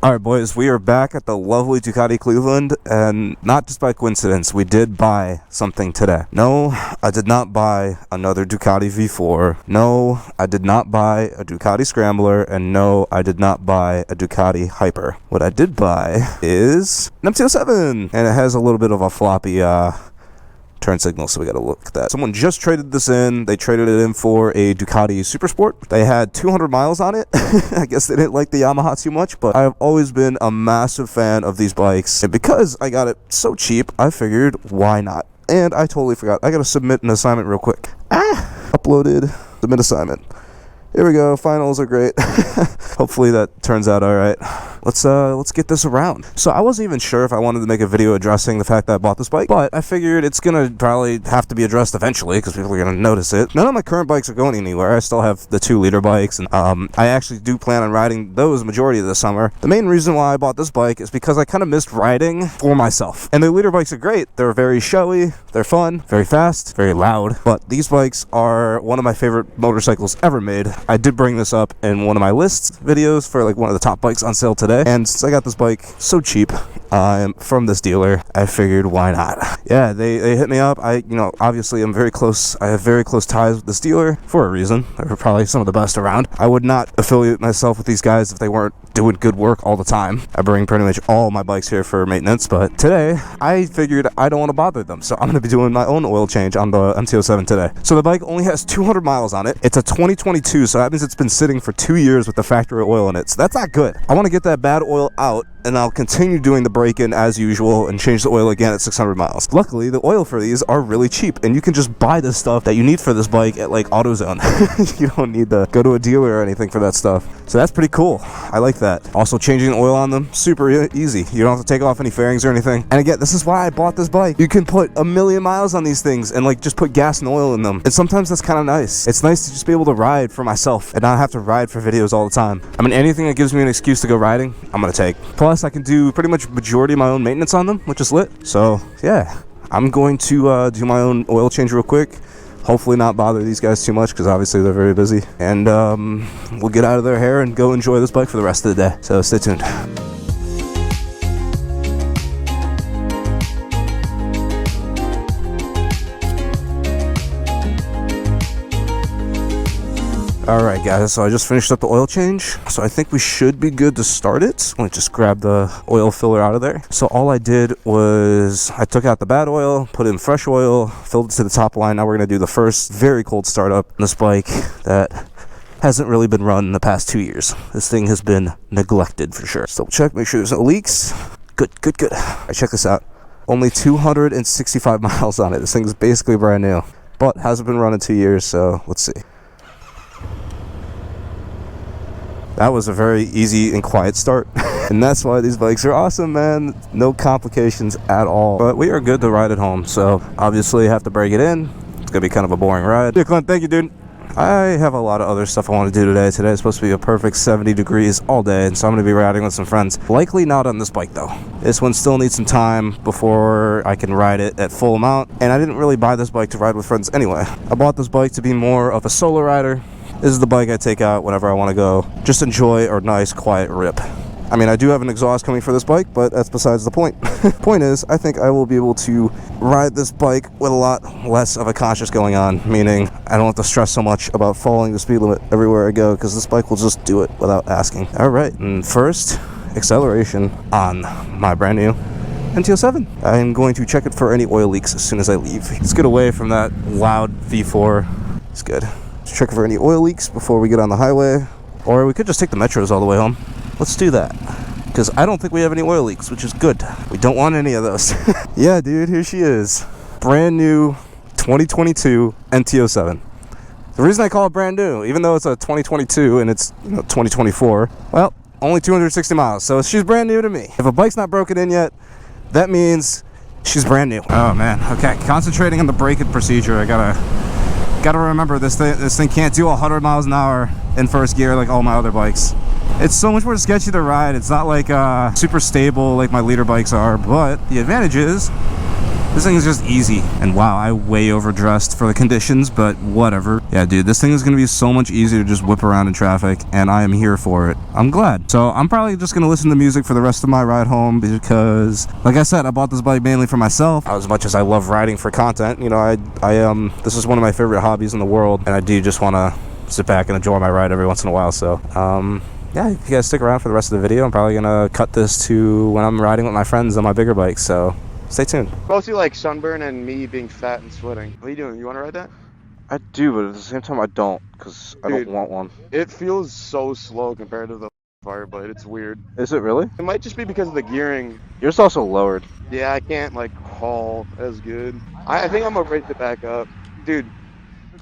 Alright boys, we are back at the lovely Ducati Cleveland, and not just by coincidence, we did buy something today. No, I did not buy another Ducati V4. No, I did not buy a Ducati Scrambler, and no, I did not buy a Ducati Hyper. What I did buy is an MT-07, and it has a little bit of a floppy turn signal, so we gotta look at that. Someone just traded this in. They traded it in for a Ducati Super Sport. They had 200 miles on it. I guess they didn't like the Yamaha too much, but I've always been a massive fan of these bikes, and because I got it so cheap, I figured why not. And I totally forgot. I gotta submit an assignment real quick. Uploaded, submit assignment. Here we go. Finals are great. Hopefully that turns out all right. Let's get this around. So I wasn't even sure if I wanted to make a video addressing the fact that I bought this bike, but I figured it's gonna probably have to be addressed eventually because people are gonna notice it. None of my current bikes are going anywhere. I still have the 2-liter bikes, and I actually do plan on riding those majority of the summer. The main reason why I bought this bike is because I kind of missed riding for myself. And the liter bikes are great. They're very showy, they're fun, very fast, very loud. But these bikes are one of my favorite motorcycles ever made. I did bring this up in one of my lists videos for like one of the top bikes on sale today, and since I got this bike so cheap from this dealer, I figured why not. Yeah, they hit me up. Obviously I'm very close. I have very close ties with this dealer for a reason. They're probably some of the best around. I would not affiliate myself with these guys if they weren't doing good work all the time. I bring pretty much all my bikes here for maintenance, but today I figured I don't want to bother them, so I'm going to be doing my own oil change on the MT-07 today. So the bike only has 200 miles on it. It's a 2022, so that means it's been sitting for 2 years with the factory oil in it, so that's not good. I want to get that bad oil out, and I'll continue doing the break-in as usual and change the oil again at 600 miles. Luckily, the oil for these are really cheap, and you can just buy the stuff that you need for this bike at like AutoZone. You don't need to go to a dealer or anything for that stuff. So that's pretty cool. I like that. Also, changing the oil on them, super easy. You don't have to take off any fairings or anything. And again, this is why I bought this bike. You can put 1,000,000 miles on these things and like just put gas and oil in them. And sometimes that's kind of nice. It's nice to just be able to ride for myself and not have to ride for videos all the time. I mean, anything that gives me an excuse to go riding, I'm gonna take. Plus, I can do pretty much majority of my own maintenance on them, which is lit. So yeah, I'm going to do my own oil change real quick. Hopefully not bother these guys too much because obviously they're very busy. And we'll get out of their hair and go enjoy this bike for the rest of the day. So stay tuned. Alright guys, so I just finished up the oil change, so I think we should be good to start it. Let me just grab the oil filler out of there. So all I did was I took out the bad oil, put in fresh oil, filled it to the top line. Now we're going to do the first very cold startup on this bike that hasn't really been run in the past 2 years. This thing has been neglected for sure. So check, make sure there's no leaks. Good. Alright, check this out. Only 265 miles on it. This thing's basically brand new, but hasn't been run in 2 years, so let's see. That was a very easy and quiet start. And that's why these bikes are awesome, man. No complications at all. But we are good to ride at home, so obviously have to break it in. It's gonna be kind of a boring ride. Yeah, Clint, thank you, dude. I have a lot of other stuff I want to do today. Today is supposed to be a perfect 70 degrees all day, and so I'm going to be riding with some friends. Likely not on this bike, though. This one still needs some time before I can ride it at full amount, and I didn't really buy this bike to ride with friends anyway. I bought this bike to be more of a solo rider. This is the bike I take out whenever I want to go. Just enjoy a nice, quiet rip. I mean, I do have an exhaust coming for this bike, but that's besides the point. Point is, I think I will be able to ride this bike with a lot less of a conscious going on, meaning I don't have to stress so much about following the speed limit everywhere I go, because this bike will just do it without asking. All right, and first, acceleration on my brand new MT-07. I'm going to check it for any oil leaks as soon as I leave. Let's get away from that loud V4. It's good. Let's check for any oil leaks before we get on the highway. Or we could just take the Metros all the way home. Let's do that, because I don't think we have any oil leaks, which is good. We don't want any of those. Yeah, dude, here she is. Brand new 2022 MT-07. The reason I call it brand new, even though it's a 2022 and it's 2024, well, only 260 miles, so she's brand new to me. If a bike's not broken in yet, that means she's brand new. Oh man, okay, concentrating on the braking procedure. I gotta remember this thing can't do 100 miles an hour in first gear like all my other bikes. It's so much more sketchy to ride. It's not like super stable like my liter bikes are, but the advantage is This thing is just easy. And wow, I way overdressed for the conditions, but whatever. Yeah, dude, this thing is going to be so much easier to just whip around in traffic, and I am here for it. I'm glad. So I'm probably just going to listen to music for the rest of my ride home because, like I said, I bought this bike mainly for myself. As much as I love riding for content, you know, this is one of my favorite hobbies in the world, and I do just want to sit back and enjoy my ride every once in a while. So, yeah, if you guys stick around for the rest of the video, I'm probably going to cut this to when I'm riding with my friends on my bigger bike, so stay tuned. Mostly like sunburn and me being fat and sweating. What are you doing? You want to ride that? I do, but at the same time I don't, because I don't want one. It feels so slow compared to the Fireblade. It's weird. Is it really? It might just be because of the gearing. Yours also lowered. Yeah, I can't like haul as good. I think I'm gonna raise it back up. Dude,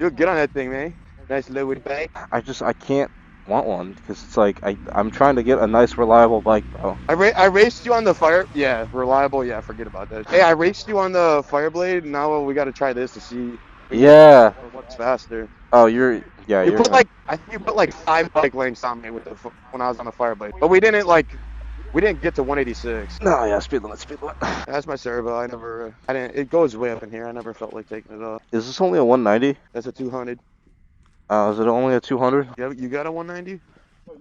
you'll get on that thing, man. Nice lowered bike. I can't want one because it's like I'm trying to get a nice reliable bike, bro. I raced you on the reliable. Yeah, forget about that. Hey, I raced you on the Fireblade. Now we got to try this to see. Yeah. What's faster? Oh, you put like I think you put like 5 bike lengths on me with when I was on the Fireblade, but we didn't get to 186. No, yeah, speed limit. That's my servo. It goes way up in here. I never felt like taking it off. Is this only a 190? That's a 200. Is it only a 200? You got a 190?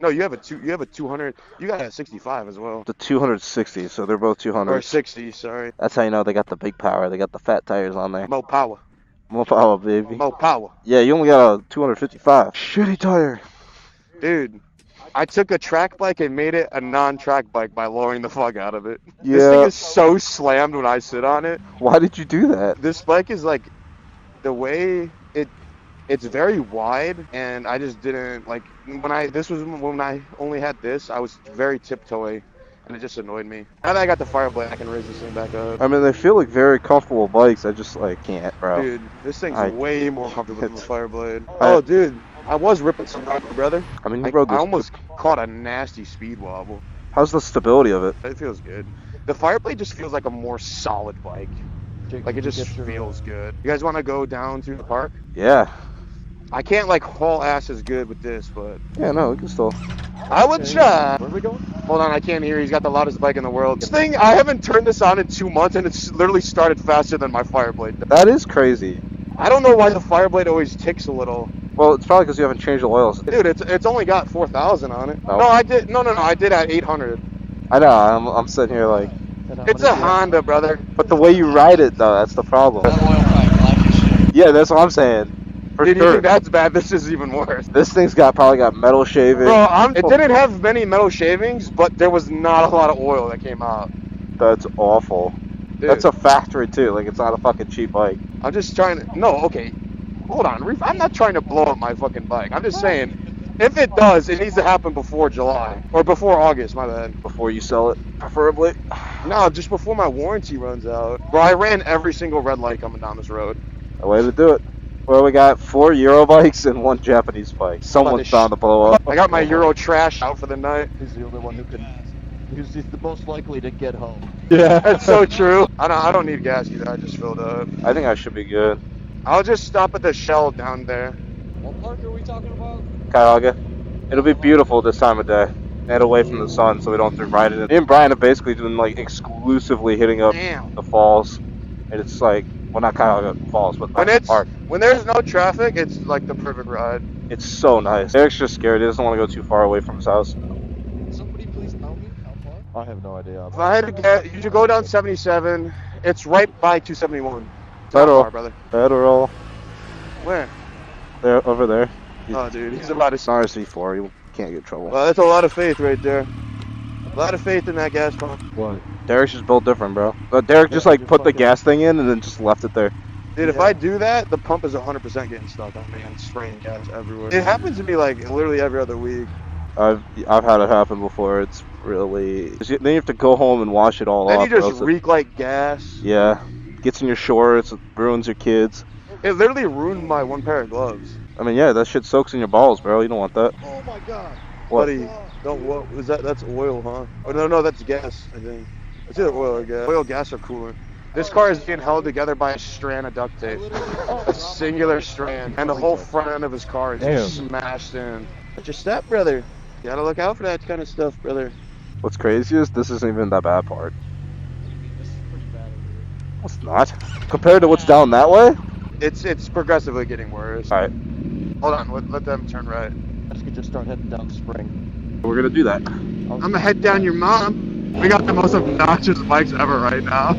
No, you have a 200. You got a 65 as well. The 260, so they're both 200. Or 60, sorry. That's how you know they got the big power. They got the fat tires on there. More power. More power, baby. More power. Yeah, you only got a 255. Shitty tire. Dude, I took a track bike and made it a non-track bike by lowering the fuck out of it. Yeah. This thing is so slammed when I sit on it. Why did you do that? This bike is like, the way it's very wide, and I just didn't like when I only had this. I was very tiptoey, and it just annoyed me. Now that I got the Fireblade, I can raise this thing back up. I mean, they feel like very comfortable bikes. I just like can't, bro. Dude, this thing's way more comfortable than the Fireblade. Oh, dude, I was ripping some rubber, brother. I mean, I almost caught a nasty speed wobble. How's the stability of it? It feels good. The Fireblade just feels like a more solid bike. Like it just feels good. You guys want to go down to the park? Yeah. I can't like haul ass as good with this, but yeah, no, we can still. I would try. Where are we going? Hold on, I can't hear. He's got the loudest bike in the world. This thing, I haven't turned this on in 2 months, and it's literally started faster than my Fireblade. That is crazy. I don't know why the Fireblade always ticks a little. Well, it's probably because you haven't changed the oils. Dude, it's only got 4,000 on it. Oh. No, I did. No, I did at 800. I know. I'm sitting here like. It's a Honda, brother. But the way you ride it, though, that's the problem. Yeah, that's what I'm saying. Dude, you think that's bad? This is even worse. This thing's probably got metal shaving. Bro, it didn't have many metal shavings, but there was not a lot of oil that came out. That's awful. Dude. That's a factory too. Like, it's not a fucking cheap bike. I'm just trying to. No, okay. Hold on. I'm not trying to blow up my fucking bike. I'm just saying, if it does, it needs to happen before July or before August. My bad. Before you sell it, preferably. No, just before my warranty runs out. Bro, I ran every single red light coming down this road. A way to do it. Well, we got 4 Euro bikes and 1 Japanese bike. Someone's bound to blow up. I got my Euro trash out for the night. He's the only one who can. He's the most likely to get home. Yeah, that's so true. I don't need gas either. I just filled up. I think I should be good. I'll just stop at the Shell down there. What park are we talking about? Cuyahoga. It'll be beautiful this time of day. And away from the sun, so we don't have to ride it. Me and Brian have basically been like exclusively hitting up the falls, and it's like, well, not Cuyahoga Falls, but the park. When there's no traffic, it's like the perfect ride. It's so nice. Eric's just scared. He doesn't want to go too far away from his house. Somebody please tell me how far? I have no idea. If I had to get, you should go down 77. It's right by 271. Federal, brother. Federal. Where? There, over there. Oh, dude, he's about to. It's an RC4. You can't get in trouble. Well, that's a lot of faith right there. A lot of faith in that gas pump. What? Derek's just built different, bro. But Derek just like put the gas thing in and then just left it there. Dude, if I do that, the pump is 100% getting stuck on me and spraying gas everywhere. It happens to me like literally every other week. I've had it happen before. It's really. Then you have to go home and wash it all off. Then you just reek like gas. Yeah, gets in your shorts, it ruins your kids. It literally ruined my one pair of gloves. I mean, yeah, that shit soaks in your balls, bro. You don't want that. Oh my god. What? Buddy, what was that? That's oil, huh? Oh, no, that's gas, I think. It's either oil or gas. Oil, gas, or cooler. This car is being held together by a strand of duct tape. A singular strand. And the whole front end of his car is just smashed in. But your step, brother. You gotta look out for that kind of stuff, brother. What's crazy is this isn't even that bad part. This is pretty bad over here. It's not. Compared to what's down that way? It's progressively getting worse. Alright, Hold on, let them turn right. I could just start heading down the spring. we're gonna do that. I'm gonna head down your mom. We got the most obnoxious bikes ever right now.